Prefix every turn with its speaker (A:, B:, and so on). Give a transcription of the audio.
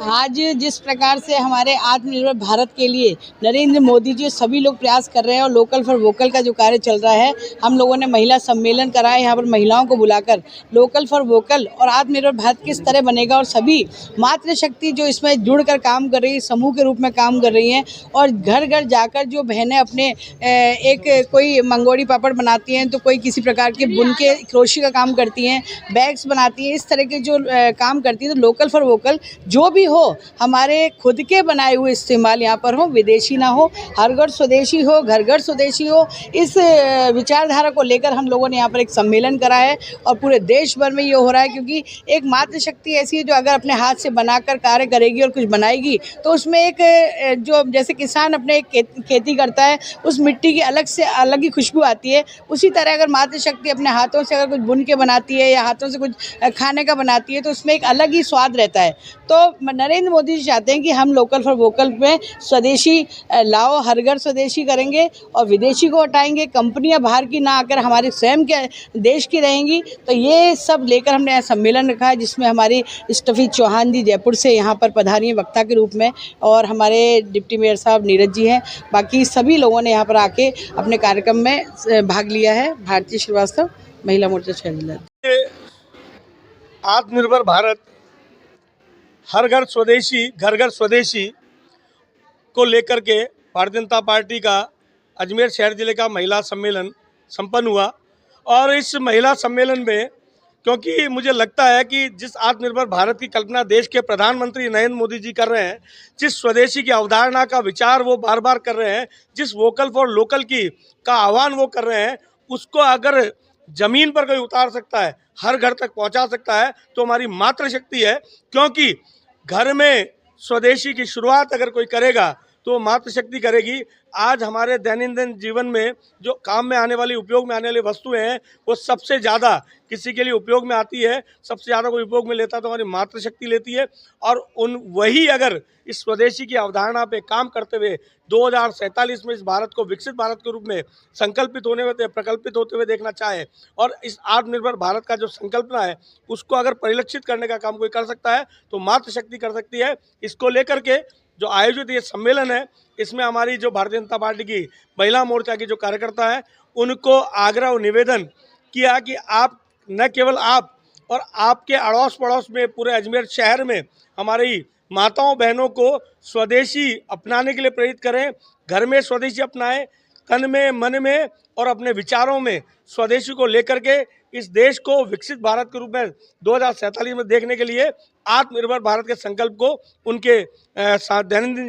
A: आज जिस प्रकार से हमारे आत्मनिर्भर भारत के लिए नरेंद्र मोदी जी सभी लोग प्रयास कर रहे हैं और लोकल फॉर वोकल का जो कार्य चल रहा है, हम लोगों ने महिला सम्मेलन करा है यहाँ पर महिलाओं को बुलाकर लोकल फॉर वोकल और आत्मनिर्भर भारत किस तरह बनेगा और सभी मातृशक्ति जो इसमें जुड़कर काम कर रही है, समूह के रूप में काम कर रही हैं और घर घर जाकर जो बहनें अपने एक कोई मंगोड़ी पापड़ बनाती हैं तो कोई किसी प्रकार के बुन के क्रोशी का काम करती हैं, बैग्स बनाती हैं, इस तरह के जो काम करती हैं। तो लोकल फॉर वोकल जो भी हो, हमारे खुद के बनाए हुए इस्तेमाल यहाँ पर हो, विदेशी ना हो, हर घर स्वदेशी हो, घर घर स्वदेशी हो। इस विचारधारा को लेकर हम लोगों ने यहाँ पर एक सम्मेलन करा है और पूरे देश भर में ये हो रहा है, क्योंकि एक मातृशक्ति ऐसी है जो अगर अपने हाथ से बनाकर कार्य करेगी और कुछ बनाएगी तो उसमें एक जो जैसे किसान अपने खेती करता है, उस मिट्टी की अलग ही खुशबू आती है। उसी तरह अगर मातृशक्ति अपने हाथों से अगर कुछ बुन के बनाती है या हाथों से कुछ खाने का बनाती है तो उसमें एक अलग ही स्वाद रहता है। तो नरेंद्र मोदी जी चाहते हैं कि हम लोकल फॉर वोकल में स्वदेशी लाओ, हर घर स्वदेशी करेंगे और विदेशी को हटाएंगे, कंपनियां बाहर की ना आकर हमारे स्वयं के देश की रहेंगी। तो ये सब लेकर हमने यहाँ सम्मेलन रखा है, जिसमें हमारी स्टफी चौहान जी जयपुर से यहाँ पर पधारी हैं वक्ता के रूप में और हमारे डिप्टी मेयर साहब नीरज जी हैं। बाकी सभी लोगों ने यहाँ पर आके अपने कार्यक्रम में भाग लिया है। भारती श्रीवास्तव, महिला मोर्चा शहर जिला।
B: आत्मनिर्भर भारत, हर घर स्वदेशी, घर घर स्वदेशी को लेकर के भारतीय जनता पार्टी का अजमेर शहर जिले का महिला सम्मेलन संपन्न हुआ। और इस महिला सम्मेलन में, क्योंकि मुझे लगता है कि जिस आत्मनिर्भर भारत की कल्पना देश के प्रधानमंत्री नरेंद्र मोदी जी कर रहे हैं, जिस स्वदेशी की अवधारणा का विचार वो बार बार कर रहे हैं, जिस वोकल फॉर लोकल का आह्वान वो कर रहे हैं, उसको अगर ज़मीन पर कोई उतार सकता है, हर घर तक पहुंचा सकता है, तो हमारी मातृशक्ति है। क्योंकि घर में स्वदेशी की शुरुआत अगर कोई करेगा तो मातृशक्ति करेगी। आज हमारे दैनंदिन जीवन में जो काम में आने वाली, उपयोग में आने वाली वस्तुएं हैं, वो सबसे ज़्यादा किसी के लिए उपयोग में आती है, सबसे ज़्यादा कोई उपयोग में लेता है तो हमारी मातृशक्ति लेती है। और वही अगर इस स्वदेशी की अवधारणा पे काम करते हुए 2047 में इस भारत को विकसित भारत के रूप में प्रकल्पित होते हुए देखना चाहे और इस आत्मनिर्भर भारत का जो संकल्पना है उसको अगर परिलक्षित करने का काम कोई कर सकता है तो मातृशक्ति कर सकती है। इसको लेकर के जो आयोजित ये सम्मेलन है, इसमें हमारी जो भारतीय जनता पार्टी की महिला मोर्चा की जो कार्यकर्ता है, उनको आग्रह और निवेदन किया कि आप, न केवल आप और आपके अड़ोस पड़ोस में पूरे अजमेर शहर में हमारी माताओं बहनों को स्वदेशी अपनाने के लिए प्रेरित करें। घर में स्वदेशी अपनाएं, तन में, मन में और अपने विचारों में स्वदेशी को लेकर के इस देश को विकसित भारत के रूप में 2047 में देखने के लिए आत्मनिर्भर भारत के संकल्प को उनके दैनंदिन